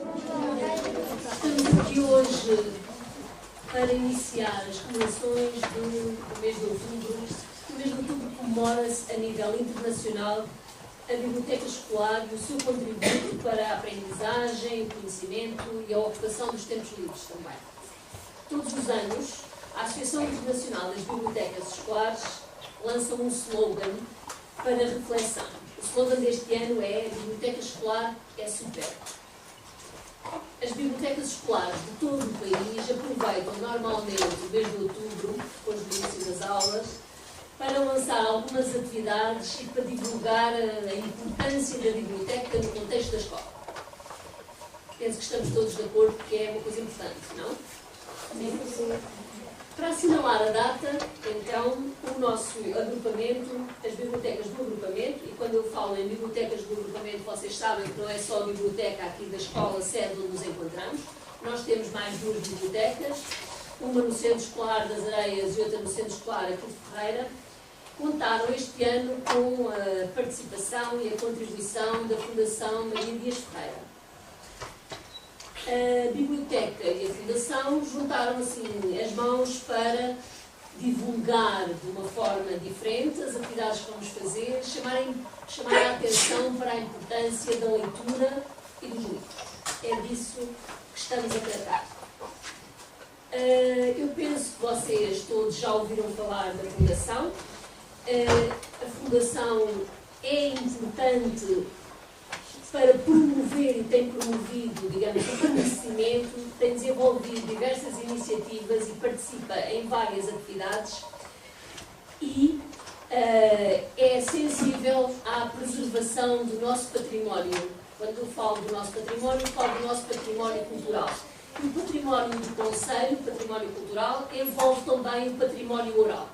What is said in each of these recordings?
Estamos aqui hoje para iniciar as comemorações do mês de outubro. O mês de outubro comemora-se a nível internacional a biblioteca escolar e o seu contributo para a aprendizagem, o conhecimento e a ocupação dos tempos livres também. Todos os anos, a Associação Internacional das Bibliotecas Escolares lança um slogan para reflexão. O slogan deste ano é: a biblioteca escolar é super. As bibliotecas escolares de todo o país aproveitam normalmente o mês de outubro, depois do início das aulas, para lançar algumas atividades e para divulgar a importância da biblioteca no contexto da escola. Penso que estamos todos de acordo que é uma coisa importante, não? Sim. Para assinalar a data, então, o nosso agrupamento, as bibliotecas do agrupamento, e quando eu falo em bibliotecas do agrupamento, vocês sabem que não é só a biblioteca aqui da escola sede onde nos encontramos. Nós temos mais duas bibliotecas, uma no Centro Escolar das Areias e outra no Centro Escolar aqui de Ferreira. Contaram este ano com a participação e a contribuição da Fundação Maria Dias Ferreira. A Biblioteca e a Fundação juntaram assim as mãos para divulgar de uma forma diferente as atividades que vamos fazer, chamar a atenção para a importância da leitura e dos livros. É disso que estamos a tratar. Eu penso que vocês todos já ouviram falar da Fundação. A Fundação é importante para promover e tem promovido, digamos, o conhecimento, tem desenvolvido diversas iniciativas e participa em várias atividades e é sensível à preservação do nosso património. Quando eu falo do nosso património, falo do nosso património cultural. E o património do Conselho, o património cultural, envolve também o património oral.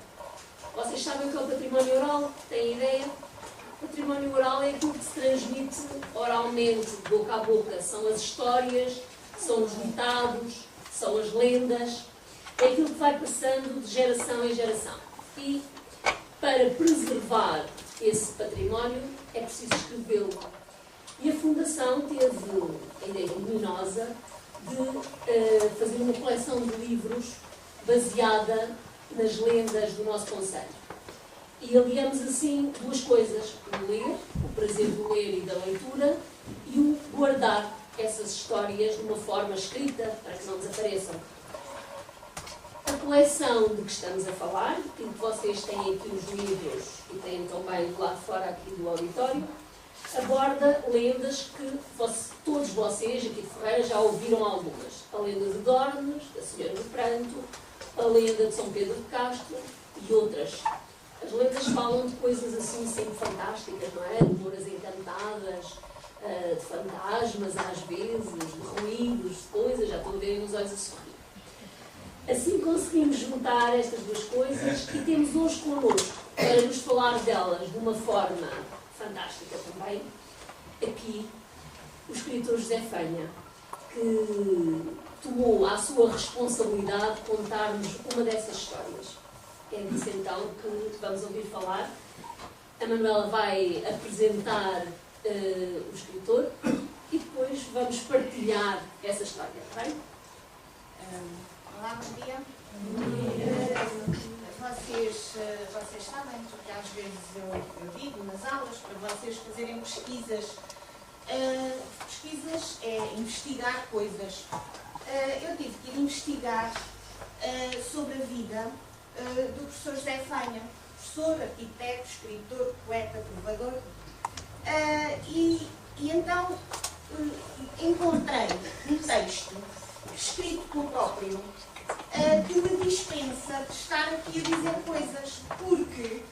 Vocês sabem o que é o património oral? Têm ideia? O património oral é aquilo que se transmite oralmente, de boca a boca. São as histórias, são os ditados, são as lendas. É aquilo que vai passando de geração em geração. E para preservar esse património é preciso escrevê-lo. E a Fundação teve a ideia luminosa de fazer uma coleção de livros baseada nas lendas do nosso concelho. E aliamos assim duas coisas: o ler, o prazer do ler e da leitura, e o guardar essas histórias de uma forma escrita para que não desapareçam. A coleção de que estamos a falar, e que vocês têm aqui os livros e têm também do lado de fora aqui do auditório, aborda lendas que todos vocês aqui de Ferreira já ouviram algumas. A lenda de Dornes, da Senhora do Pranto, a lenda de São Pedro de Castro e outras. As lendas falam de coisas assim sempre fantásticas, não é? De louras encantadas, de fantasmas às vezes, de ruídos, de coisas, já estou a ver os olhos a sorrir. Assim conseguimos juntar estas duas coisas e temos hoje connosco para nos falar delas de uma forma fantástica também, aqui, o escritor José Fanha, que tomou à sua responsabilidade contar-nos uma dessas histórias. É disso então que vamos ouvir falar. A Manuela vai apresentar o escritor e depois vamos partilhar essa história, está bem? Olá, bom dia. Vocês sabem, porque às vezes eu digo nas aulas para vocês fazerem pesquisas. Pesquisas é investigar coisas. Eu tive que ir investigar sobre a vida do professor José Fanha, professor, arquiteto, escritor, poeta, trovador. E então encontrei um texto escrito pelo próprio que me dispensa de estar aqui a dizer coisas, porque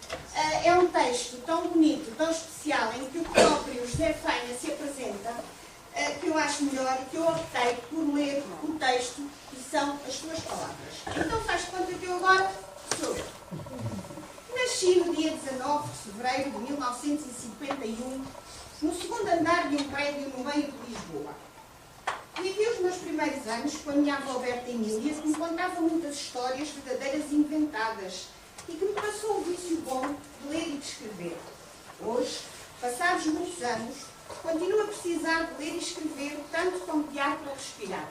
é um texto tão bonito, tão especial, em que o próprio José Fanha se apresenta, que eu acho melhor, que eu optei por ler o texto, que são as suas palavras. Então faz conta que eu agora sou eu. Nasci no dia 19 de fevereiro de 1951, no segundo andar de um prédio no meio de Lisboa. Vivi os meus primeiros anos com a minha avó Berta Emília, que me contava muitas histórias verdadeiras e inventadas e que me passou o vício bom de ler e de escrever. Hoje, passados muitos anos, Continuo a precisar de ler e escrever, tanto como de ar para respirar.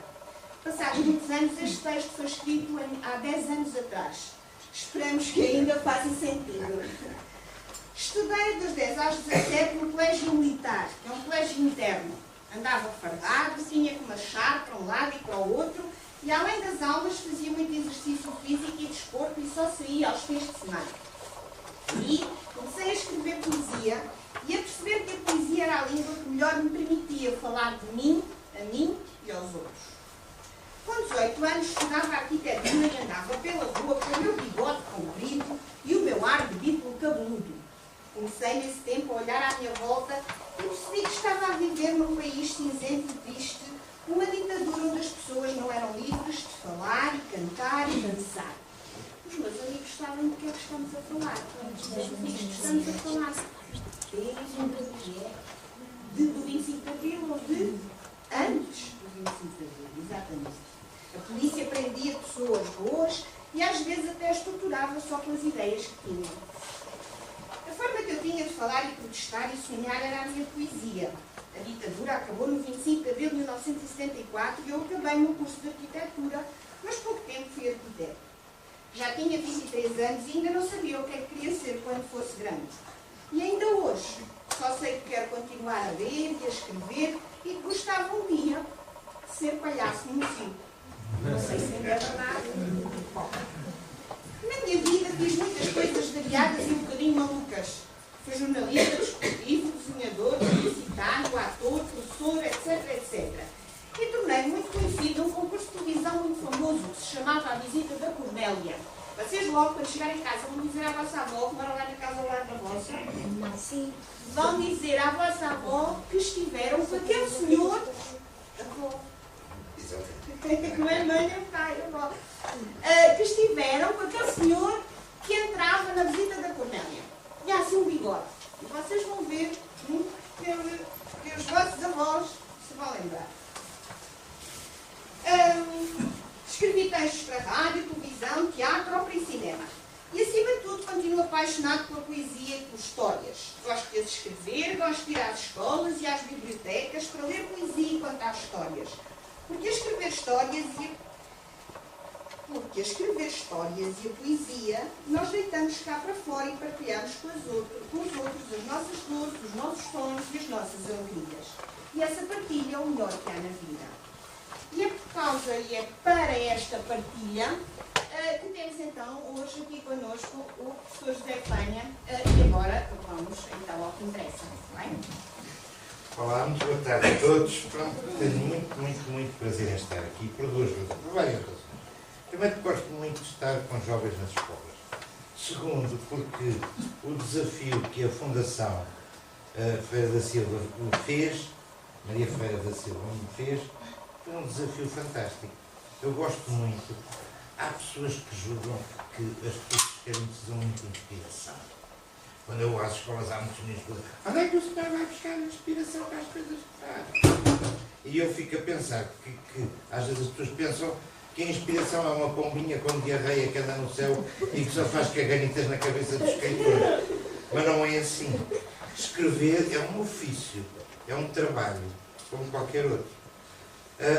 Passados muitos anos, este texto foi escrito há 10 anos atrás. Esperamos que ainda faça sentido. Estudei dos 10 aos 17 no colégio militar, que é um colégio interno. Andava fardado, tinha que marchar para um lado e para o outro, e além das aulas fazia muito exercício físico e desporto e só saía aos fins de semana. E comecei a escrever poesia e a perceber que a poesia era a língua que melhor me permitia falar de mim, a mim e aos outros. Com 18 anos estudava arquitetura e andava pela rua com o meu bigode comprido e o meu ar de bípolo cabeludo. Comecei nesse tempo a olhar à minha volta e percebi que estava a viver num país cinzento e triste, numa ditadura onde as pessoas não eram livres de falar e cantar e dançar. Os meus amigos sabem do que é que estamos a falar. Estamos a falar do 25 de Abril ou de antes do 25 de Abril, exatamente. A polícia prendia pessoas boas e às vezes até as torturava só pelas ideias que tinham. A forma que eu tinha de falar e protestar e sonhar era a minha poesia. A ditadura acabou no 25 de abril de 1974 e eu acabei o meu curso de arquitetura, mas pouco tempo fui arquiteto. Já tinha 23 anos e ainda não sabia o que é que queria ser quando fosse grande. E ainda hoje, só sei que quero continuar a ler e a escrever e que gostava um dia de ser palhaço no circo. Não sei se ainda é verdade. Bom, na minha vida fiz muitas coisas variadas e um bocadinho malucas. Fui jornalista, desportivo, desenhador, publicitário, ator, professor, etc. E tornei-me muito conhecido num concurso de televisão muito famoso que se chamava A Visita da Cornélia. Vocês logo, quando chegarem em casa, vão dizer à vossa avó, que mora lá na casa ao lado da vossa, sim, vão dizer à vossa avó que estiveram com aquele senhor, avó, não é mãe, é pai, avó, que estiveram com aquele senhor que entrava na Visita da Cornélia. E há assim um bigode. E vocês vão ver que os vossos avós se vão lembrar. Escrevi textos para rádio, televisão, teatro, ópera e cinema. E, acima de tudo, continuo apaixonado pela poesia e por histórias. Gosto de as escrever, gosto de ir às escolas e às bibliotecas para ler poesia e contar histórias. Porque escrever histórias e a poesia, nós deitamos cá para fora e partilhamos com os outros as nossas dores, os nossos sonhos e as nossas alegrias. E essa partilha é o melhor que há na vida. E é por causa e é para esta partilha que temos então hoje aqui connosco o professor José Fanha e agora vamos então ao que interessa. Bem? Olá, muito boa tarde a todos. Pronto, tenho muito prazer em estar aqui por duas razões, por várias razões. Primeiro, gosto muito de estar com jovens nas escolas. Segundo, porque o desafio que a Fundação Ferreira da Silva fez, Maria Ferreira da Silva me fez, foi um desafio fantástico. Eu gosto muito. Há pessoas que julgam que as pessoas que querem precisam muito de inspiração. Quando eu vou às escolas há muitos meninos que dizem: onde é que o senhor vai buscar inspiração para as coisas que faz? E eu fico a pensar que às vezes as pessoas pensam que a inspiração é uma pombinha com diarreia que anda no céu e que só faz caganitas na cabeça dos escritores. Mas não é assim. Escrever é um ofício, é um trabalho, como qualquer outro.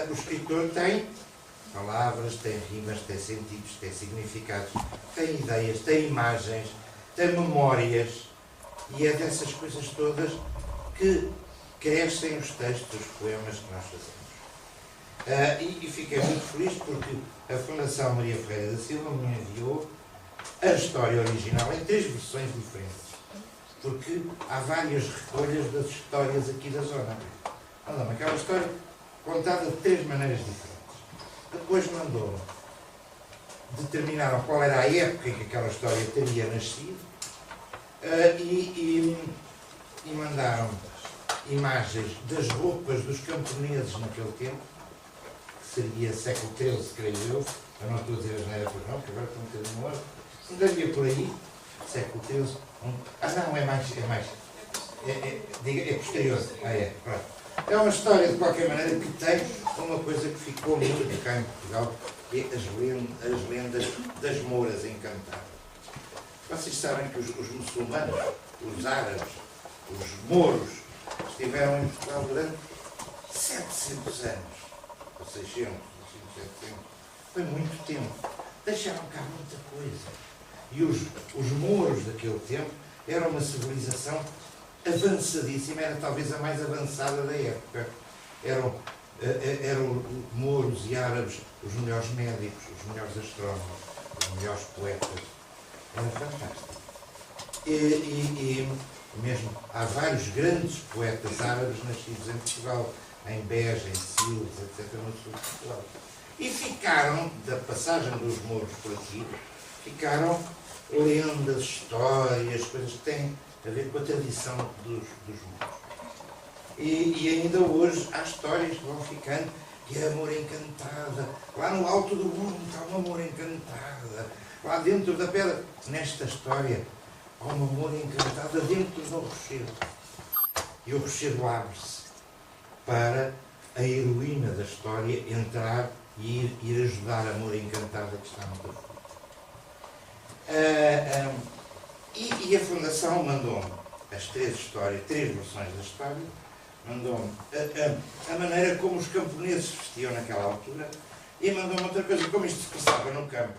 O escritor tem palavras, tem rimas, tem sentidos, tem significados, tem ideias, tem imagens, tem memórias, e é dessas coisas todas que crescem os textos, os poemas que nós fazemos. E fiquei muito feliz porque a Fundação Maria Ferreira da Silva me enviou a história original em 3 versões diferentes, porque há várias recolhas das histórias aqui da zona. Mandou-me aquela história contada de 3 maneiras diferentes. Depois mandou-me, determinaram qual era a época em que aquela história teria nascido e mandaram imagens das roupas dos camponeses naquele tempo, que seria século XIII, creio eu não estou a dizer as neiras por não, porque agora estou um bocadinho morto, não devia por aí, século XIII, não, é posterior, pronto. É uma história, de qualquer maneira, que tem uma coisa que ficou muito cá em Portugal, que é as lendas das Mouras encantadas. Vocês sabem que os muçulmanos, os árabes, os mouros, estiveram em Portugal durante 700 anos, ou 600, 700, foi muito tempo. Deixaram cá muita coisa. E os mouros daquele tempo eram uma civilização avançadíssima, era talvez a mais avançada da época. Eram mouros e árabes os melhores médicos, os melhores astrónomos, os melhores poetas. Era fantástico. E mesmo há vários grandes poetas árabes nascidos em Portugal, em Beja, em Sils, etc., no sul de Portugal. E ficaram, da passagem dos mouros por aqui, ficaram lendas, histórias, coisas que têm a ver com a tradição dos mouros. E ainda hoje há histórias que vão ficando, que é a Moura Encantada. Lá no alto do mundo está uma Moura Encantada. Lá dentro da pedra, nesta história, há uma Moura Encantada dentro do rochedo. E o rochedo abre-se para a heroína da história entrar e ir ajudar a Moura Encantada que está no fundo. E a Fundação mandou-me as 3 histórias, 3 versões da história, mandou-me a maneira como os camponeses vestiam naquela altura e mandou-me outra coisa, como isto se passava no campo.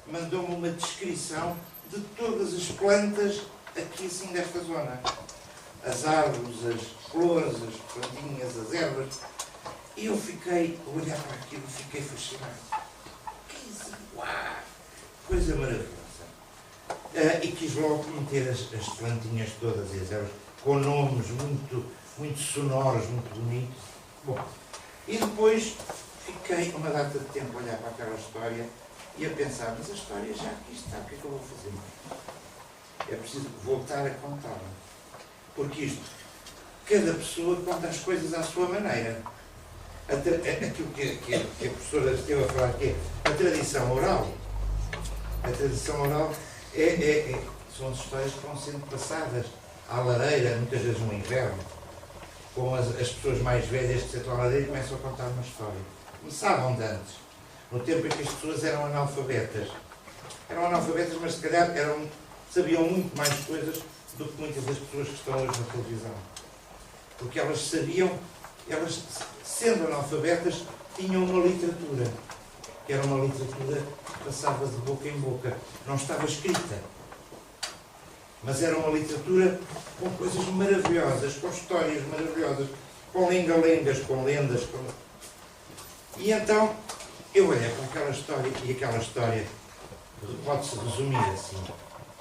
Mandou-me uma descrição de todas as plantas aqui assim desta zona. As árvores, as flores, as plantinhas, as ervas. E eu fiquei, a olhar para aquilo, fiquei fascinado. Que isso? Uau! Coisa maravilhosa. E quis logo meter as plantinhas todas e as ervas com nomes muito sonoros, muito bonitos. Bom, e depois fiquei uma data de tempo a olhar para aquela história e a pensar, mas a história já aqui está, o que é que eu vou fazer mais? É preciso voltar a contá-la. Porque isto, cada pessoa conta as coisas à sua maneira. Aquilo que a professora esteve a falar, que é a tradição oral. A tradição oral são as histórias que vão sendo passadas à lareira, muitas vezes no inverno, com as pessoas mais velhas que sentam à lareira e começam a contar uma história. Começavam de antes, no tempo em que as pessoas eram analfabetas. Eram analfabetas, mas se calhar sabiam muito mais coisas do que muitas das pessoas que estão hoje na televisão. Porque elas sabiam, elas, sendo analfabetas, tinham uma literatura, que era uma literatura que passava de boca em boca. Não estava escrita, mas era uma literatura com coisas maravilhosas, com histórias maravilhosas, com lenga-lengas, com lendas. E então, eu olhei para aquela história, e aquela história pode-se resumir assim.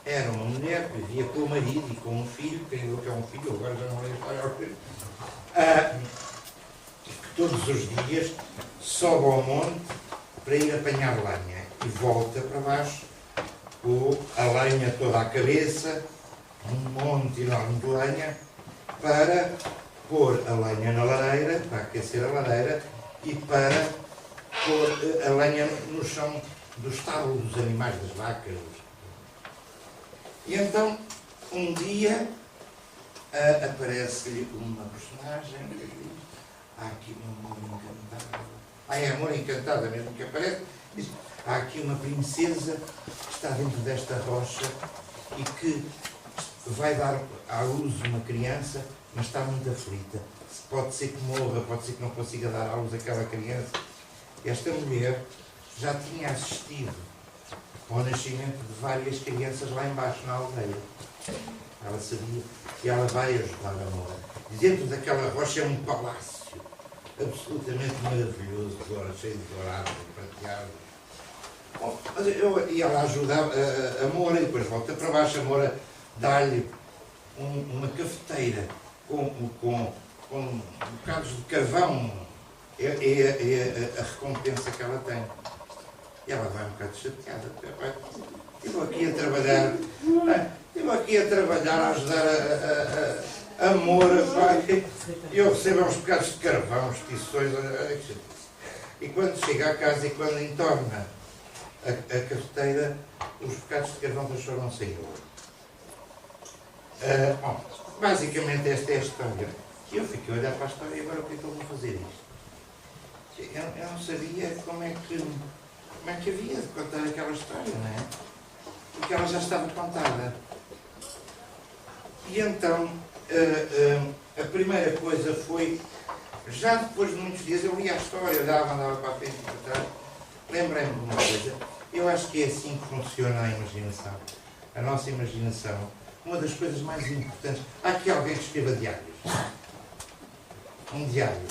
Era uma mulher que vivia com o marido e com um filho, que é um filho, agora já não lembro qual é o filho, que todos os dias sobe ao monte para ir apanhar lenha e volta para baixo com a lenha toda à cabeça, um monte enorme de lenha, para pôr a lenha na lareira, para aquecer a lareira e para pôr a lenha no chão do estábulo dos animais, das vacas. E então, um dia, aparece-lhe uma personagem que diz: há aqui uma Moura Encantada. É a Moura Encantada mesmo que aparece. Diz: há aqui uma princesa que está dentro desta rocha e que vai dar à luz uma criança, mas está muito aflita. Pode ser que morra, pode ser que não consiga dar à luz aquela criança. Esta mulher já tinha assistido ao nascimento de várias crianças lá embaixo na aldeia. Ela sabia que ela vai ajudar a Moura. Dentro daquela rocha é um palácio absolutamente maravilhoso, cheio de dourados e prateados. Bom, e ela ajuda a Moura e depois volta para baixo. A Moura dá-lhe uma cafeteira com bocados de carvão. É a recompensa que ela tem. E ela vai um bocado chateada. Estive aqui a trabalhar, a ajudar a Moura, e eu recebo uns bocados de carvão, uns tições. E quando chega à casa e quando entorna a cafeteira, os bocados de carvão transformam sem ouro. Bom, basicamente esta é a história. E eu fiquei a olhar para a história e agora o que é que eu vou fazer isto? Eu não sabia como é que havia de contar aquela história, não é? Porque ela já estava contada. E então a primeira coisa foi, já depois de muitos dias, eu li a história, olhava, andava para a frente e para trás, lembrei-me de uma coisa. Eu acho que é assim que funciona a imaginação. A nossa imaginação, uma das coisas mais importantes. Há aqui alguém que escreva diários. Um diário.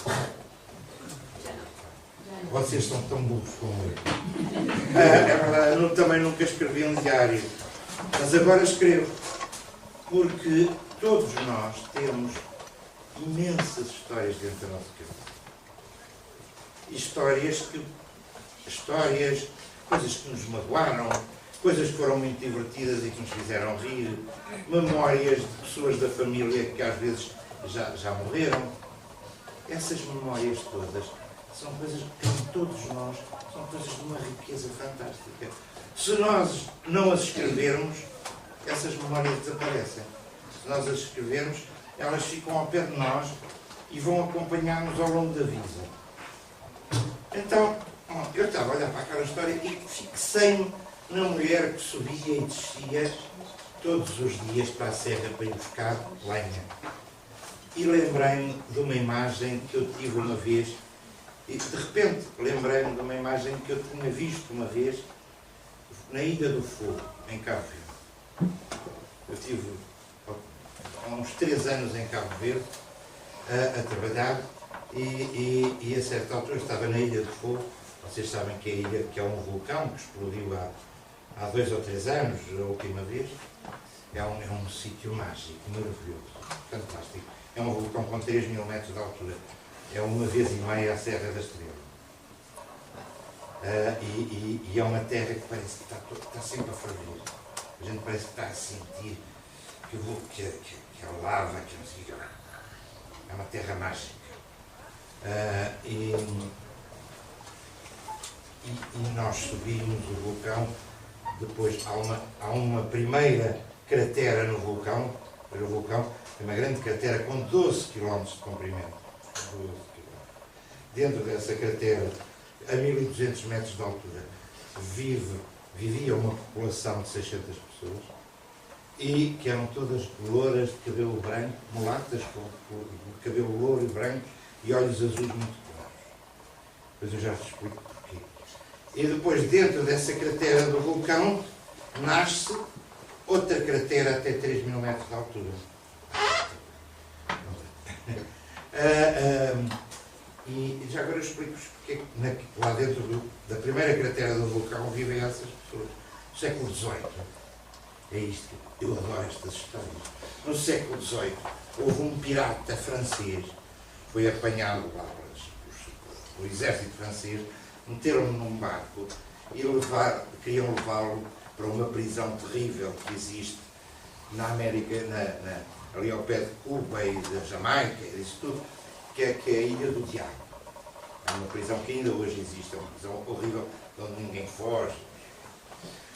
Vocês são tão burros como eu. É verdade, eu também nunca escrevi um diário. Mas agora escrevo. Porque todos nós temos imensas histórias dentro da nossa cabeça. Histórias, coisas que nos magoaram, coisas que foram muito divertidas e que nos fizeram rir, memórias de pessoas da família que às vezes já morreram. Essas memórias todas são coisas que em todos nós são coisas de uma riqueza fantástica. Se nós não as escrevermos, essas memórias desaparecem. Se nós as escrevermos, elas ficam ao pé de nós e vão acompanhar-nos ao longo da vida. Então, eu estava a olhar para aquela história e fixei-me na mulher que subia e descia todos os dias para a serra para ir buscar lenha. E lembrei-me de uma imagem que eu tive uma vez, e de repente lembrei-me de uma imagem que eu tinha visto uma vez na Ilha do Fogo, em Cabo Verde. Eu estive há uns 3 anos em Cabo Verde a trabalhar e a certa altura estava na Ilha do Fogo. Vocês sabem que a ilha, que é um vulcão que explodiu há 2 ou 3 anos, a última vez. É um sítio mágico, maravilhoso, fantástico. É um vulcão com 3.000 metros de altura. É uma vez e meia a Serra da Estrela. E é uma terra que parece que está sempre a ferver. A gente parece que está a sentir que é lava, que não sei o que. É uma terra mágica. E nós subimos o vulcão. Depois há uma primeira cratera no vulcão. O vulcão é uma grande cratera com 12 km de comprimento. 12 km. Dentro dessa cratera, a 1.200 metros de altura, vivia uma população de 600 pessoas e que eram todas louras de cabelo branco, mulatas com cabelo louro e branco e olhos azuis muito claros. Depois eu já te explico porquê. E depois, dentro dessa cratera do vulcão, nasce outra cratera até 3.000 metros de altura. E já agora eu explico-vos porque lá dentro da primeira cratera do vulcão vivem essas pessoas. No século XVIII, é isto, eu adoro estas histórias. No século XVIII houve um pirata francês, foi apanhado lá, o exército francês, meteram-no num barco e queriam levá-lo para uma prisão terrível que existe na América, ali ao pé de Cuba e da Jamaica, isso tudo, que é a Ilha do Diabo. É uma prisão que ainda hoje existe, é uma prisão horrível, onde ninguém foge.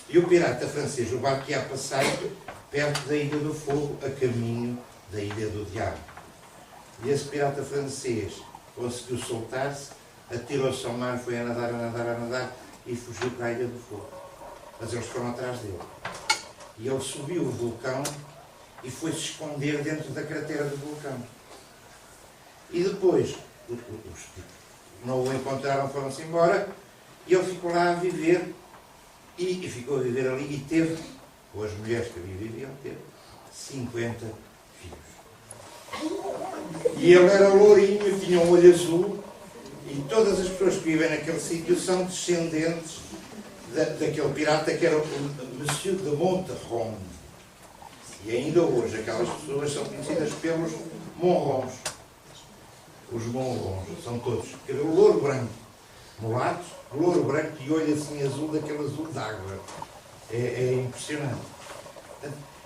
E o pirata francês, o barco ia passar perto da Ilha do Fogo, a caminho da Ilha do Diabo. E esse pirata francês conseguiu soltar-se, atirou-se ao mar, foi a nadar e fugiu para a Ilha do Fogo. Mas eles foram atrás dele. E ele subiu o vulcão e foi-se esconder dentro da cratera do vulcão. E depois, os tipos não o encontraram, foram-se embora, e ele ficou lá a viver, e ficou a viver ali, e teve, com as mulheres que ali viviam, teve 50 filhos. E ele era lourinho, tinha um olho azul, e todas as pessoas que vivem naquele sítio são descendentes daquele pirata que era o Monsieur de Monterron. E ainda hoje aquelas pessoas são conhecidas pelos Monrons. Os Monrons são todos cabelo louro branco, mulatos, louro branco e olho assim azul, daquele azul d'água. É impressionante.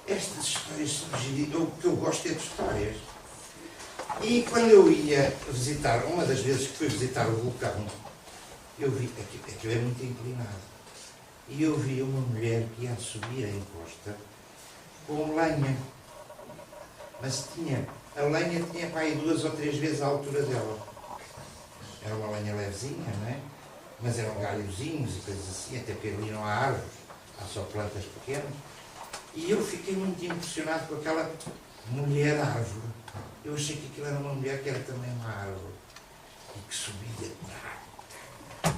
Estas histórias surgiram, o que eu gosto é de histórias. E quando eu ia visitar, uma das vezes que fui visitar o vulcão, eu vi, aquilo é muito inclinado, e eu vi uma mulher que ia subir a encosta com lenha. Mas a lenha tinha para aí 2 ou 3 vezes a altura dela. Era uma lenha levezinha, não é? Mas eram galhozinhos e coisas assim, até porque ali não há árvores, há só plantas pequenas. E eu fiquei muito impressionado com aquela mulher árvore. Eu achei que aquilo era uma mulher que era também uma árvore e que subia.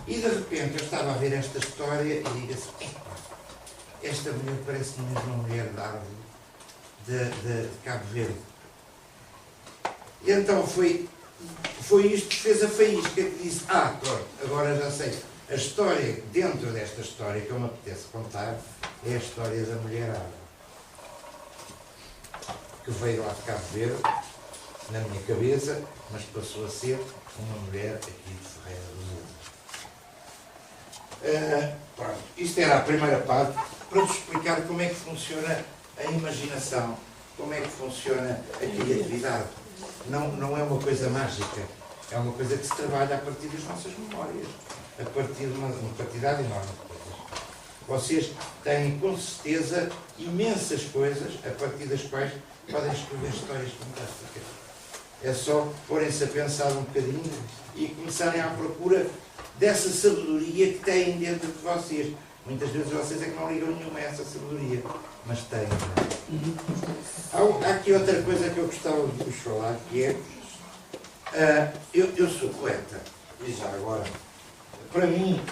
E de repente eu estava a ver esta história e digo assim, esta mulher parece mesmo uma mulher de árvore de Cabo Verde. E então foi isto que fez a faísca, que disse, pronto, agora já sei. A história, dentro desta história que eu me apetece contar, é a história da mulher árvore. Que veio lá de Cabo Verde, na minha cabeça, mas passou a ser uma mulher aqui de Ferreira do Douro. Pronto, isto era a primeira parte, para vos explicar como é que funciona a imaginação, como é que funciona a criatividade. Não é uma coisa mágica, é uma coisa que se trabalha a partir das nossas memórias, a partir de uma quantidade enorme de coisas. Vocês têm, com certeza, imensas coisas a partir das quais podem escrever histórias fantásticas. É só porem-se a pensar um bocadinho e começarem à procura dessa sabedoria que têm dentro de vocês. Muitas vezes vocês é que não ligam nenhuma a essa sabedoria, mas têm. Há aqui outra coisa que eu gostava de vos falar, que é, eu sou poeta, e já agora, para mim,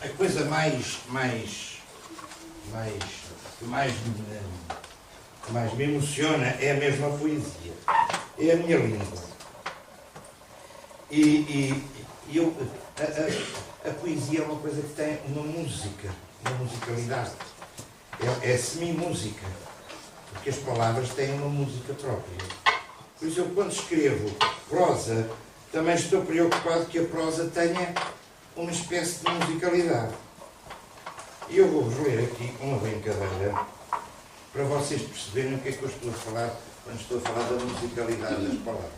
a coisa mais me emociona é a mesma poesia, é a minha língua. A poesia é uma coisa que tem uma música, uma musicalidade. É semi-música, porque as palavras têm uma música própria. Por isso eu, quando escrevo prosa, também estou preocupado que a prosa tenha uma espécie de musicalidade. E eu vou-vos ler aqui uma brincadeira para vocês perceberem o que é que eu estou a falar quando estou a falar da musicalidade das palavras.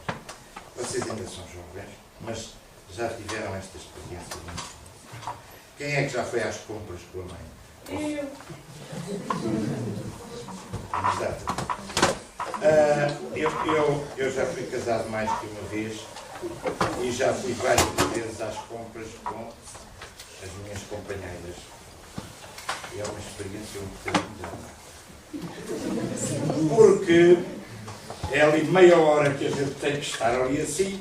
Vocês ainda são jovens, mas já tiveram esta experiência. Quem é que já foi às compras com a mãe? Exato. Eu já fui casado mais que uma vez e já fui várias vezes às compras com as minhas companheiras. E é uma experiência um bocadinho. Porque é ali meia hora que a gente tem que estar ali assim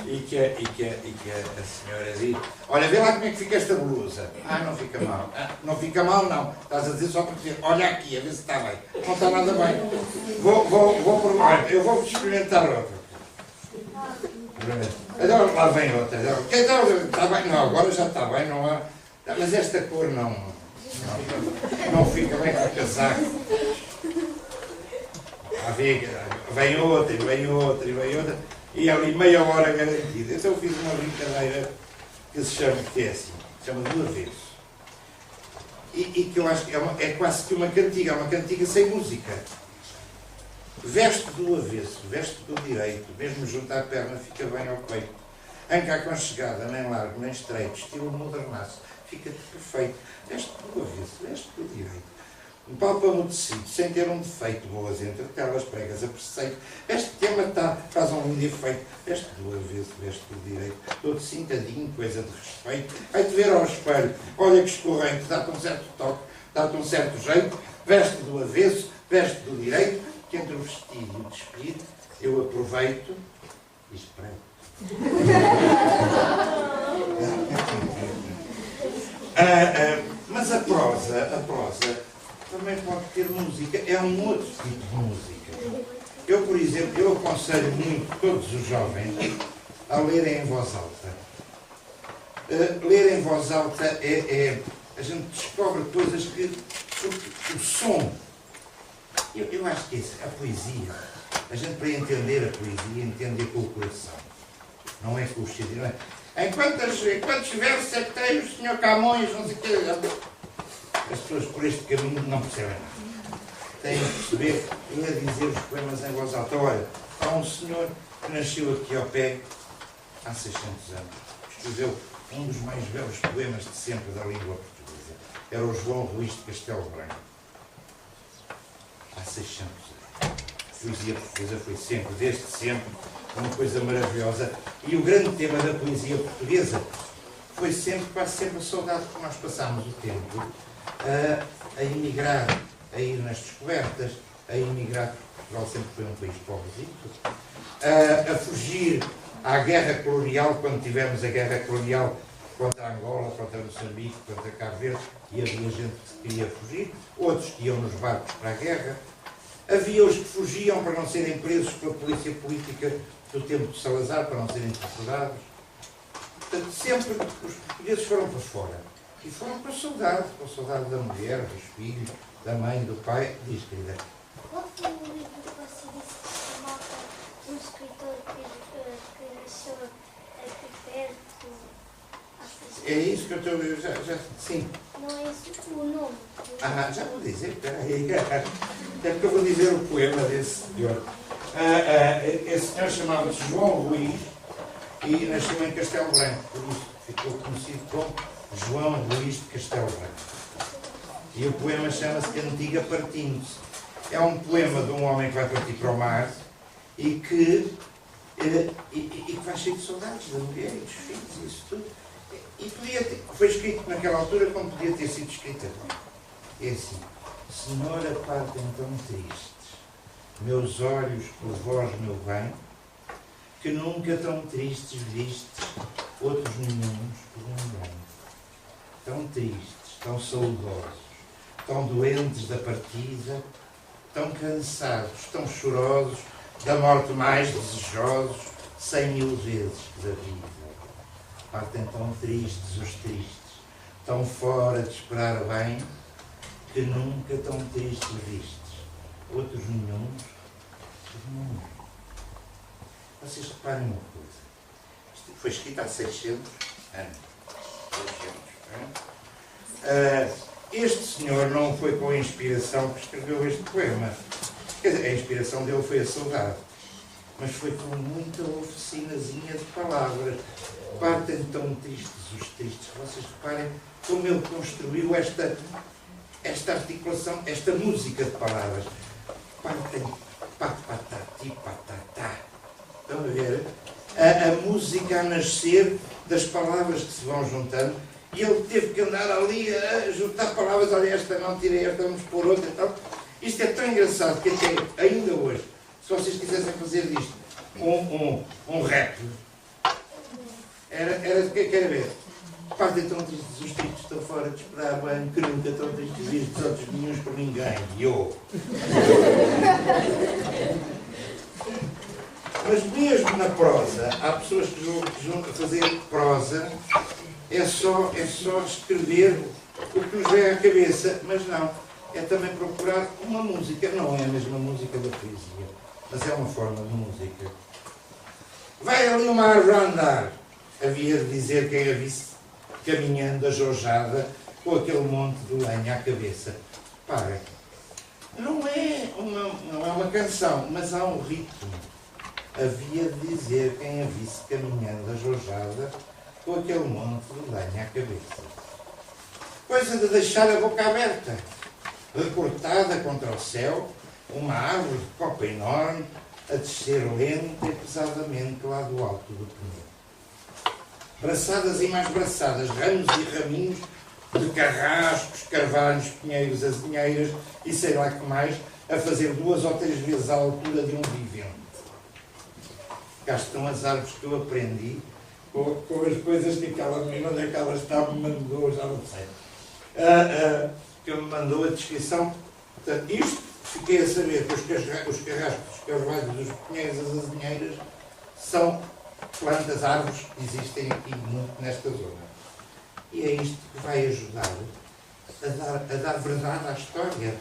e que a senhora diz, olha, vê lá como é que fica esta blusa. Não fica mal. Não fica mal, não. Estás a dizer só para dizer, olha aqui, a ver se está bem. Não está nada bem. Vou provar. Eu vou experimentar outra. Então, lá vem outra. Então, está bem? Não, agora já está bem, não há. Mas esta cor não fica bem com o casaco. Vem outra, e vem outra, e vem outra. E ali meia hora garantida. Então eu fiz uma brincadeira que se chama, que é assim, se chama do avesso. E que eu acho que é quase que uma cantiga sem música. Veste do avesso, veste do direito, mesmo junto à perna fica bem ao peito. Anca aconchegada, nem largo, nem estreito, estilo modernaço, fica perfeito. Veste do avesso, veste do direito. Palpa-me o tecido, sem ter um defeito, boas entretelas, pregas a preceito. Este tema faz um lindo efeito. Veste do avesso, veste do direito, todo cintadinho, coisa de respeito. Vai-te ver ao espelho, olha que escorrente, dá-te um certo toque, dá-te um certo jeito. Veste do avesso, veste do direito, que entre o vestido e o despido, eu aproveito e espreito. Mas a prosa também pode ter música, é um outro tipo de música. Eu, por exemplo, eu aconselho muito todos os jovens a lerem em voz alta. Ler em voz alta a gente descobre coisas que o som. Eu acho que a poesia, a gente para entender a poesia, entender com o coração. Não é com o cheiro. Em quantos versos é que tem o Sr. Camões, não sei o quê. As pessoas por este caminho não percebem nada. Têm que perceber e a dizer os poemas em voz alta. Olha, há um senhor que nasceu aqui ao pé há 600 anos. Escreveu um dos mais belos poemas de sempre da língua portuguesa. Era o João Ruiz de Castelo Branco. Há 600 anos. A poesia portuguesa foi sempre, desde sempre, uma coisa maravilhosa. E o grande tema da poesia portuguesa foi sempre, quase sempre, a saudade que nós passámos o tempo a emigrar, a ir nas descobertas, a emigrar, Portugal sempre foi um país pobrezito, a fugir à guerra colonial, quando tivemos a guerra colonial contra Angola, contra Moçambique, contra Cabo Verde, e havia gente que queria fugir, outros que iam nos barcos para a guerra. Havia os que fugiam para não serem presos pela polícia política do tempo de Salazar, para não serem torturados. Portanto, sempre os portugueses foram para fora. E foram para a saudade da mulher, dos filhos, da mãe, do pai. Diz, querida. Qual foi o livro que você disse que se chamava um escritor que nasceu aqui perto? É isso que eu estou a dizer, sim. Não é esse o nome? Já vou dizer, peraí. É porque eu vou dizer o poema desse senhor. Esse senhor chamava-se João Luís e nasceu em Castelo Branco, por isso ficou conhecido como João Luís de Castelo Branco. E o poema chama-se Cantiga Partindo-se. É um poema de um homem que vai partir para o mar e que vai cheio de saudades da mulher e dos filhos e isso tudo. E foi escrito naquela altura como podia ter sido escrito agora. É assim: Senhora, partem tão tristes, meus olhos por vós, meu bem, que nunca tão tristes vistes outros nenhuns por ninguém. Tão tristes, tão saudosos, tão doentes da partida, tão cansados, tão chorosos, da morte mais desejosos, 100.000 vezes da vida. Partem tão tristes os tristes, tão fora de esperar bem, que nunca tão tristes vistes outros nenhuns por ninguém. Vocês reparem uma coisa. Isto foi escrito há 600 anos. 600 anos. Este senhor não foi com a inspiração que escreveu este poema. Quer dizer, a inspiração dele foi a saudade. Mas foi com muita oficinazinha de palavras. Partem tão tristes os tristes. Vocês reparem como ele construiu esta articulação, esta música de palavras. Partem patati patatá. Estão a ver? A música a nascer das palavras que se vão juntando. E ele teve que andar ali a juntar palavras. Olha, esta não, tirei esta, vamos pôr outra e tal. Isto é tão engraçado que até ainda hoje, se vocês quisessem fazer disto um rap, quer ver? Partem tão tristes os tristes, estão fora de esperar bem, que nunca tão tristes vistos outros nenhuns por ninguém. Mas mesmo na prosa, há pessoas que juntam a fazer prosa, é só escrever o que nos vem à cabeça, mas não. É também procurar uma música. Não é a mesma música da poesia, mas é uma forma de música. Vai ali uma árvore a andar, havia de dizer quem a visse caminhando ajojada com aquele monte de lenha à cabeça. Parem. Não é uma canção, mas há um ritmo. Havia de dizer quem a visse caminhando ajojada com aquele monte de lenha à cabeça. Coisa de deixar a boca aberta, recortada contra o céu, uma árvore de copa enorme a descer lenta e pesadamente lá do alto do pneu. Braçadas e mais braçadas, ramos e raminhos de carrascos, carvalhos, pinheiros, azinheiras e sei lá que mais, a fazer 2 ou 3 vezes a altura de um vivente. Cá estão as árvores que eu aprendi com as coisas que aquela menina, onde é que ela está, me mandou, já não sei. Que me mandou a descrição. Portanto, isto fiquei a saber que os carrascos, os carvalhos, os pinheiros, as azinheiras são plantas, árvores que existem aqui muito nesta zona. E é isto que vai ajudar a dar verdade à história.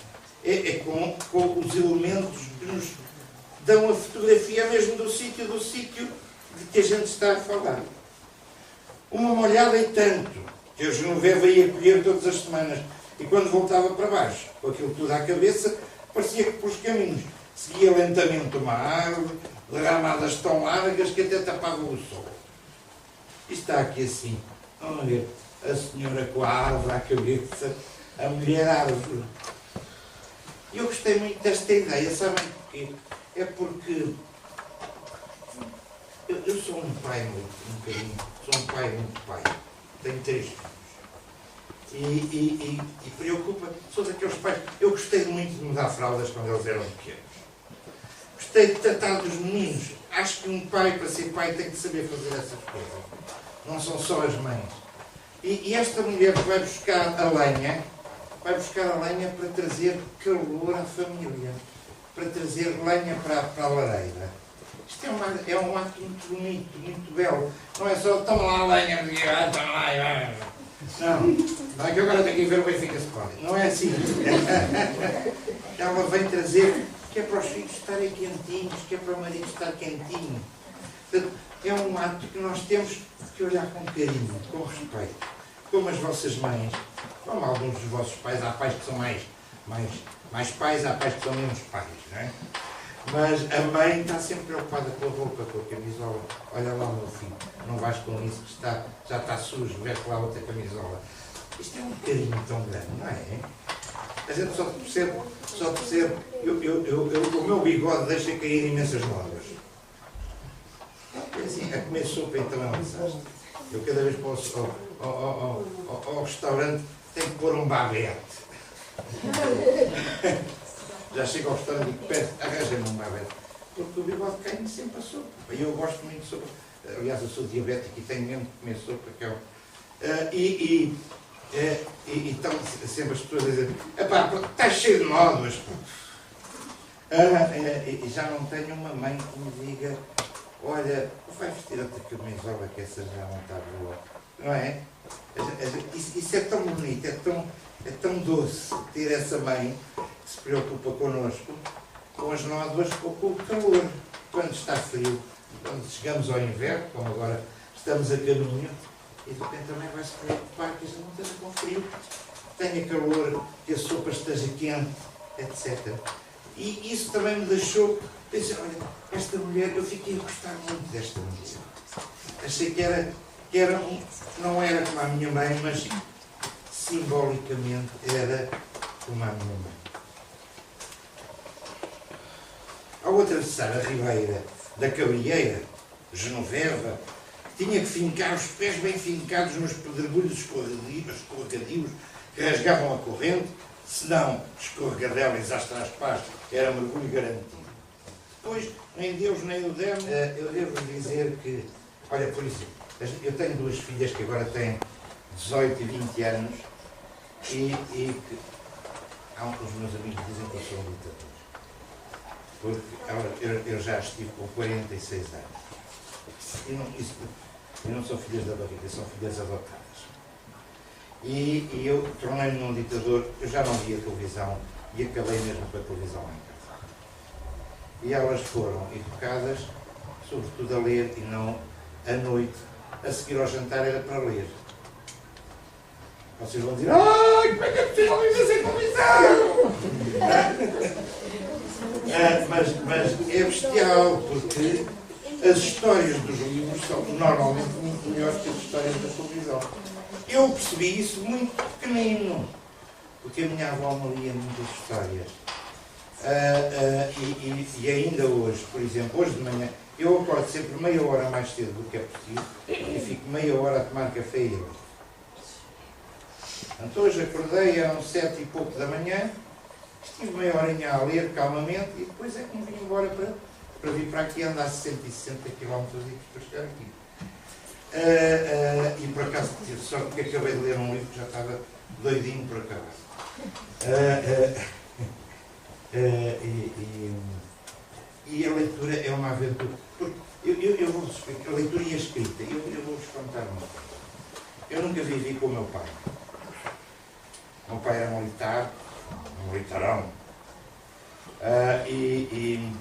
É com os elementos que nos dão a fotografia mesmo do sítio de que a gente está a falar. Uma molhada e tanto, que a Genoveva ia colher todas as semanas. E quando voltava para baixo, com aquilo tudo à cabeça, parecia que pelos caminhos seguia lentamente uma árvore, de ramadas tão largas que até tapavam o sol. E está aqui assim, vamos ver, a senhora com a árvore à cabeça, a mulher árvore. E eu gostei muito desta ideia, sabem porquê? É porque eu sou um pai muito, sou um pai muito pai. Tenho 3 filhos. e preocupa. Sou daqueles pais. Eu gostei muito de mudar fraldas quando eles eram pequenos. Gostei de tratar dos meninos. Acho que um pai, para ser pai, tem que saber fazer essas coisas. Não são só as mães. E esta mulher que vai buscar a lenha para trazer calor à família, para trazer lenha para a lareira. Isto é um ato muito bonito, muito belo. Não é só, toma lá a lenha, toma lá. Não é que agora tenho que ver o Benfica Sporting. Não é assim. Ela vem trazer que é para os filhos estarem quentinhos, que é para o marido estar quentinho. Portanto, é um ato que nós temos que olhar com carinho, com respeito. Como as vossas mães, como alguns dos vossos pais. Há pais que são mais pais, há pais que são menos pais, não é? Mas a mãe está sempre preocupada com a roupa, com a camisola. Olha lá, meu filho, não vais com isso que já está sujo, veste lá outra camisola. Isto é um carinho tão grande, não é? A gente só percebe, o meu bigode deixa cair imensas nódoas. É assim, a comer sopa então é um desastre. Eu cada vez posso ao restaurante tenho que pôr um babete. Já chego ao restaurante e peço, arranja-me um babete. Porque o bigode cai-me sempre a sopa. E eu gosto muito de sopa. Aliás, eu sou diabético e tenho mesmo que comer sopa. Que e estão sempre as pessoas a dizer, epá, está cheio de nódoas. E já não tenho uma mãe que me diga, olha, vai vestir outra camisola que essa já não está boa. Não é? Isso é tão bonito, é tão doce ter essa mãe que se preocupa connosco, com as nódoas ou com o calor. Quando está frio, quando chegamos ao inverno, como agora estamos a caminho, e de repente também vai se preocupar que a gente não esteja com frio, tenha calor, que a sopa esteja quente, etc. E isso também me deixou pensar, olha, esta mulher, eu fiquei a gostar muito desta mulher. Achei que não era como a minha mãe, mas simbolicamente era como a minha mãe. Ao atravessar a ribeira da Cabrieira, Genoveva, tinha que fincar os pés bem fincados nos pedregulhos escorregadios que rasgavam a corrente, senão escorregadelas às traspas, era mergulho garantido. Depois, nem Deus nem o demo, eu devo dizer que, olha, por exemplo, eu tenho duas filhas que agora têm 18 e 20 anos e que os meus amigos dizem que eu sou um ditador. Porque eu já estive com 46 anos. E não são filhas da barriga, são filhas adotadas. E eu tornei-me num ditador, eu já não via televisão e acabei mesmo com a televisão lá em casa. E elas foram educadas, sobretudo a ler e não à noite. A seguir ao jantar era para ler. Vocês vão dizer, ai, como é que é possível viver sem televisão? Mas é bestial, porque as histórias dos livros são normalmente muito melhores que as histórias da televisão. Eu percebi isso muito pequenino, porque a minha avó me lia muitas histórias. E ainda hoje, por exemplo, hoje de manhã, eu acordo sempre meia hora mais cedo do que é possível e fico meia hora a tomar café e ler. Então hoje acordei às 7 e pouco da manhã, estive meia horinha a ler calmamente e depois é que me vim embora para vir para aqui andar 160 km para chegar aqui. E por acaso tive sorte porque acabei de ler um livro que já estava doidinho por acabar. E a leitura é uma aventura. Eu vou-vos explicar, a leitura e a escrita, eu vou-vos contar uma coisa. Eu nunca vivi com o meu pai. O meu pai era militar, um militarão. E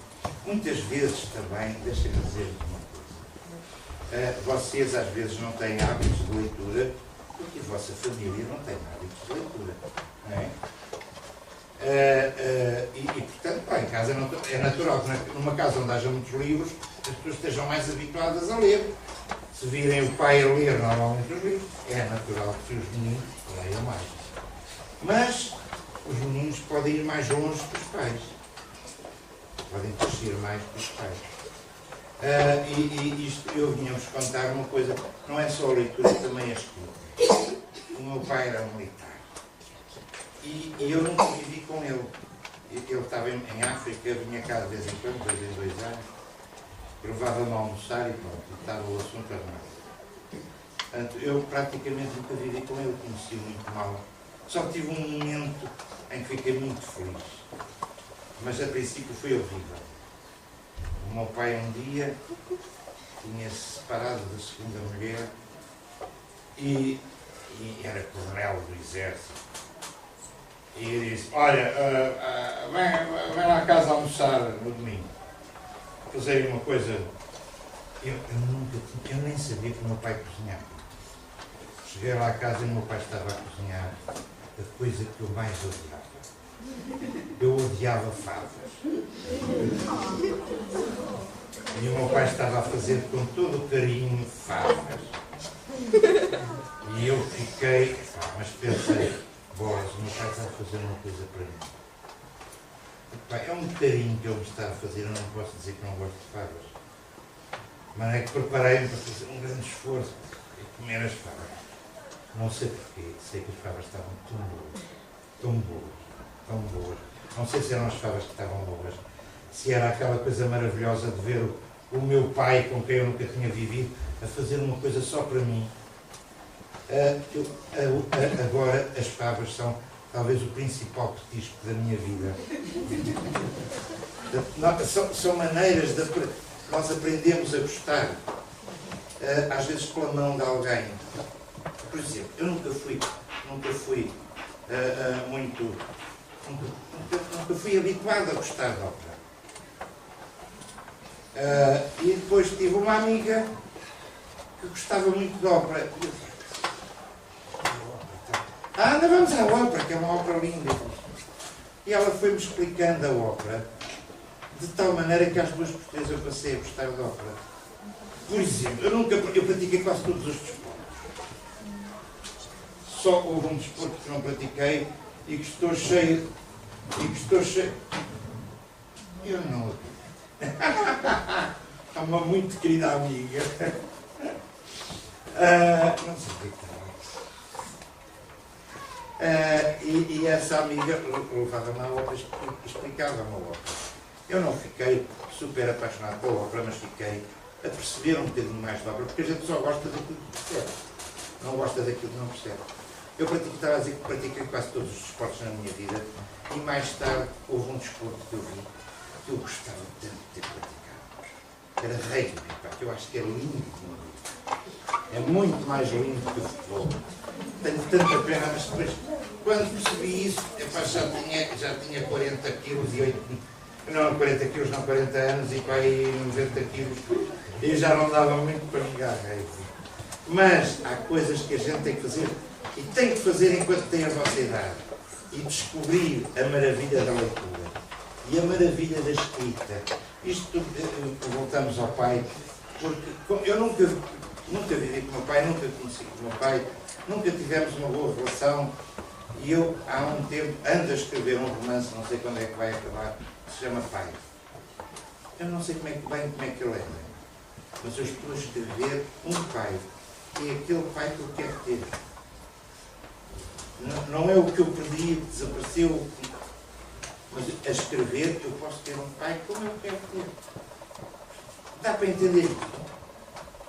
muitas vezes também, deixem-me dizer uma coisa, vocês às vezes não têm hábitos de leitura porque a vossa família não tem hábitos de leitura, não é? Portanto, pá, em casa é natural que numa casa onde haja muitos livros as pessoas estejam mais habituadas a ler. Se virem o pai a ler normalmente os livros, é natural que os meninos leiam mais. Mas os meninos podem ir mais longe que os pais. Podem crescer mais que os pais. Isto eu vinha-vos contar uma coisa, não é só a leitura, também a escrita. o meu pai era militar. E eu nunca vivi com ele. Ele estava em África, vinha cá de vez em quando, 2 em 2 anos, levava-me a almoçar e pronto, estava o assunto armado. Portanto, eu praticamente nunca vivi com ele, conheci-o muito mal. Só tive um momento em que fiquei muito feliz, mas a princípio foi horrível. O meu pai um dia tinha-se separado da segunda mulher e era coronel do exército. E ele disse, olha, vem lá a casa almoçar no domingo. Fazer uma coisa. Eu nem sabia que o meu pai cozinhava. Cheguei lá a casa e o meu pai estava a cozinhar a coisa que eu mais odiava. Eu odiava favas. E o meu pai estava a fazer com todo o carinho favas. E eu fiquei, mas pensei, bolas, o meu pai está a fazer uma coisa para mim. Pai, é um carinho que ele me está a fazer, eu não posso dizer que não gosto de favas. Mas é que preparei-me para fazer um grande esforço e comer as favas. Não sei porquê, sei que as favas estavam tão boas, tão boas, tão boas. Não sei se eram as favas que estavam boas, se era aquela coisa maravilhosa de ver o meu pai, com quem eu nunca tinha vivido, a fazer uma coisa só para mim. Agora as favas são talvez o principal petisco da minha vida. São maneiras de nós aprendemos a gostar, às vezes pela mão de alguém. Por exemplo, eu nunca fui nunca fui habituado a gostar de ópera. E depois tive uma amiga que gostava muito de ópera. Anda, vamos à ópera, que é uma ópera linda. E ela foi-me explicando a ópera, de tal maneira que às 2 por 3 eu passei a gostar de ópera. Por exemplo, eu pratiquei quase todos os desportos. Só houve um desporto que não pratiquei e que estou cheio. Eu não acredito. É uma muito querida amiga. Não sei o que está. E essa amiga levava-me à ópera e explicava-me a ópera. Eu não fiquei super apaixonado pela ópera, mas fiquei a perceber um bocadinho mais da ópera, porque a gente só gosta daquilo que percebe. Não gosta daquilo que não percebe. Eu estava a dizer que pratiquei quase todos os desportos na minha vida e mais tarde houve um desporto que eu vi que eu gostava tanto de ter praticado. Era rugby, que eu acho que é lindo. É muito mais lindo que o futebol. Tenho tanta pena, mas depois, quando percebi isso, já tinha 40 quilos e 8... Não, 40 quilos, não, 40 anos e quase 90 quilos. E já não dava muito para jogar rugby. Mas há coisas que a gente tem que fazer e tem que fazer enquanto tem a vossa idade. E descobrir a maravilha da leitura e a maravilha da escrita. Isto, voltamos ao pai, porque eu nunca vivi com o meu pai, nunca conheci com o meu pai, nunca tivemos uma boa relação e eu, há um tempo, ando a escrever um romance, não sei quando é que vai acabar, que se chama Pai. Eu não sei como é que ele é, mas eu estou a escrever um pai, que é aquele pai que eu quero ter. Não é o que eu perdi, que desapareceu, mas a escrever eu posso ter um pai como eu quero ter. Dá para entender isso?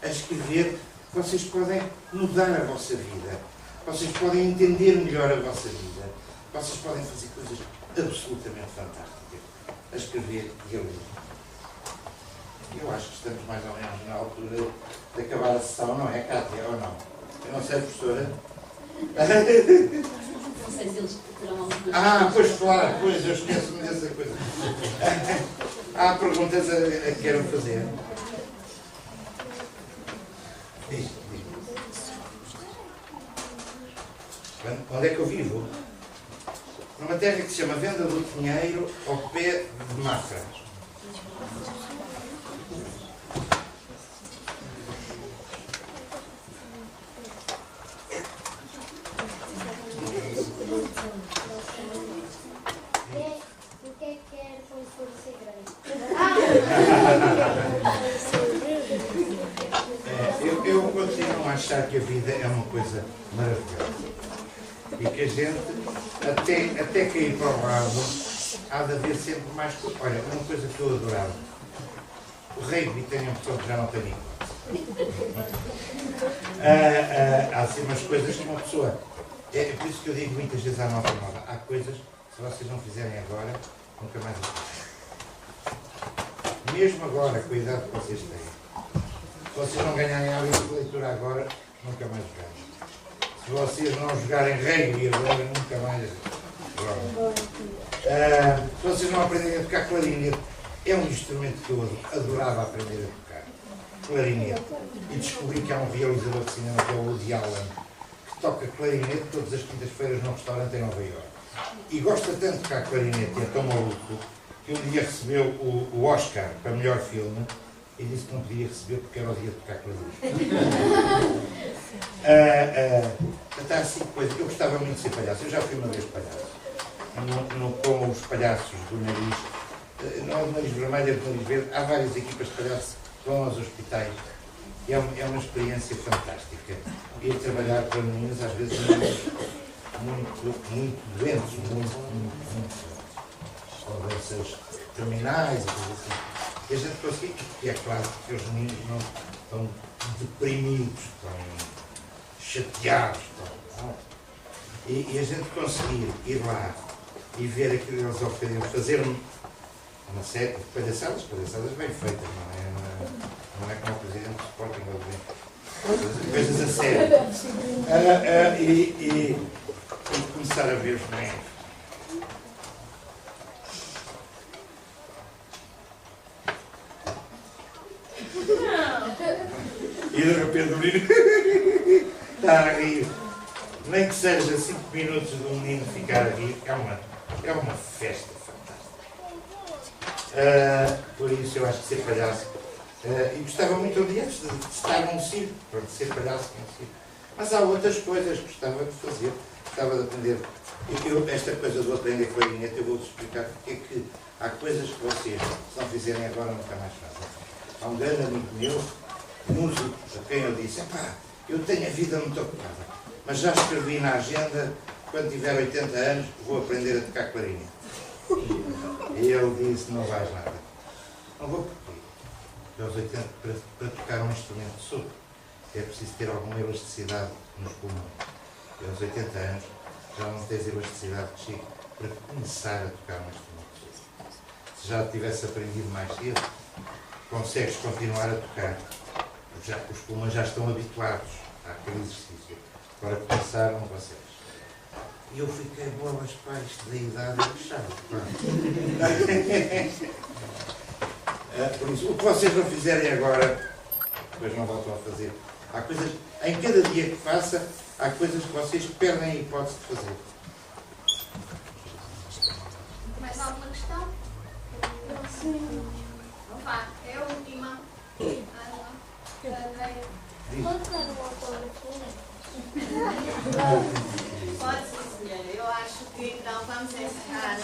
A escrever, vocês podem mudar a vossa vida. Vocês podem entender melhor a vossa vida. Vocês podem fazer coisas absolutamente fantásticas. A escrever e a ler. Eu acho que estamos mais ou menos na altura de acabar a sessão, não é, Cátia? Ou não? Eu não sei, professora. Não sei se eles terão alguma Pois claro, pois, eu esqueço-me dessa coisa. Há perguntas a que queiram fazer? Diz. Onde é que eu vivo? Numa terra que se chama Venda do Pinheiro, ao pé de Mafra. O que é que quer quando for ser grande? Eu continuo a achar que a vida é uma coisa maravilhosa. E que a gente, até cair para o lado, há de haver sempre mais coisa. Olha, uma coisa que eu adorava. O rugby tem a impressão que já não tem ninguém. Há assim umas coisas que uma pessoa... É por isso que eu digo muitas vezes à nova moda. Há coisas que se vocês não fizerem agora, nunca mais as fazem. Mesmo agora, com a idade que vocês têm. Se vocês não ganharem hábito de leitura agora, nunca mais ganham. Se vocês não jogarem rugby agora, nunca mais jogam. Se vocês não aprenderem a tocar clarinete, é um instrumento que eu adorava aprender a tocar. Clarinete. E descobri que há um realizador de cinema, que é o Woody Allen, que toca clarinete todas as quintas-feiras num restaurante em Nova Iorque. E gosta tanto de tocar clarinete e é tão maluco que um dia recebeu o Oscar para melhor filme e disse que não podia receber porque era o dia de tocar clarinete. Está assim coisa. Eu gostava muito de ser palhaço. Eu já fui uma vez palhaço. Como os palhaços do nariz, não é do nariz vermelho, é do nariz verde. Há várias equipas de palhaços que vão aos hospitais. É uma experiência fantástica. Ir trabalhar para meninos, às vezes, muito doentes, muito com doenças terminais e coisas assim. E a gente conseguiu, e é claro que os meninos não estão deprimidos, estão chateados, e a gente conseguir ir lá e ver aquilo que eles oferecem, fazer uma série de palhaçadas bem feitas, não é como o presidente do Sporting, coisas a sério. E começar a ver os meninos. E de repente o menino está a rir. Nem que seja 5 minutos de um menino ficar a rir, é uma festa fantástica. Por isso eu acho que ser palhaço. E gostava muito um dia de estar num circo, para ser palhaço num circo. Mas há outras coisas que gostava de fazer, gostava de aprender. Esta coisa do aprender clarinete, eu vou-vos explicar porque é que há coisas que vocês, se não fizerem agora, nunca mais fazem. Há um grande amigo meu, músico, a quem eu disse, eu tenho a vida muito ocupada, mas já escrevi na agenda, quando tiver 80 anos, vou aprender a tocar clarinete. E ele disse, não vais nada. Não vou porque aos 80, para tocar um instrumento de sopro, é preciso ter alguma elasticidade nos pulmões. E aos 80 anos já não tens elasticidade que chegue para começar a tocar um instrumento de sopro. Se já tivesse aprendido mais cedo, consegues continuar a tocar. Os pulmões já estão habituados àquele exercício. Para começar, não consegues. E eu fiquei bolas para isto da idade é fechado. Por isso, o que vocês não fizerem agora, depois não voltam a fazer. Há coisas, em cada dia que passa, há coisas que vocês perdem a hipótese de fazer. Mais alguma questão? Sim. Não vá, é a última. Pode dar um autógrafo? Pode sim, senhora. Eu acho que então vamos encerrar.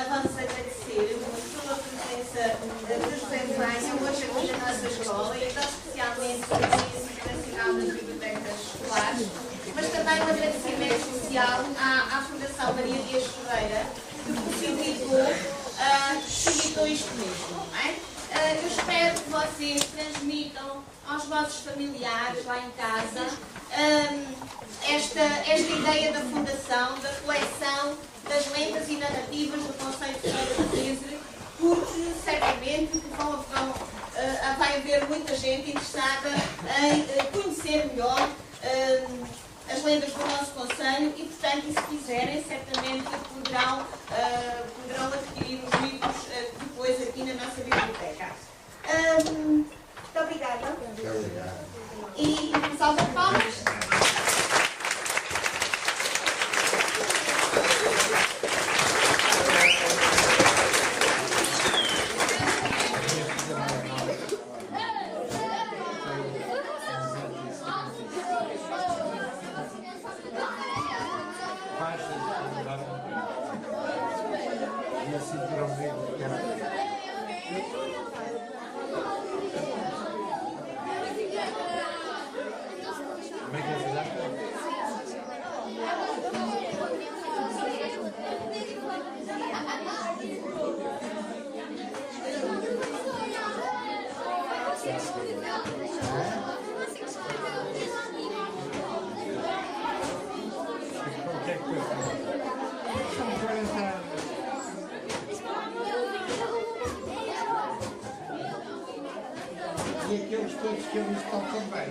Vamos agradecer muito a presença do José Fanha hoje aqui na nossa escola e especialmente pelo Dia Internacional das Bibliotecas Escolares, mas também um agradecimento especial à Fundação Maria Dias Ferreira, que possibilitou isto mesmo, não é? Eu espero que vocês transmitam aos vossos familiares lá em casa esta ideia da Fundação, da coleção das lendas e narrativas do Conselho de Feira de Viseu, porque certamente vai haver muita gente interessada em conhecer melhor as lendas do nosso Conselho e, portanto, e se quiserem, certamente poderão adquirir os livros depois aqui na nossa biblioteca. Muito obrigada. Muito obrigado. E salve palmas. Como é que é a cidade? São 40 anos. E aqueles todos que ali estão também.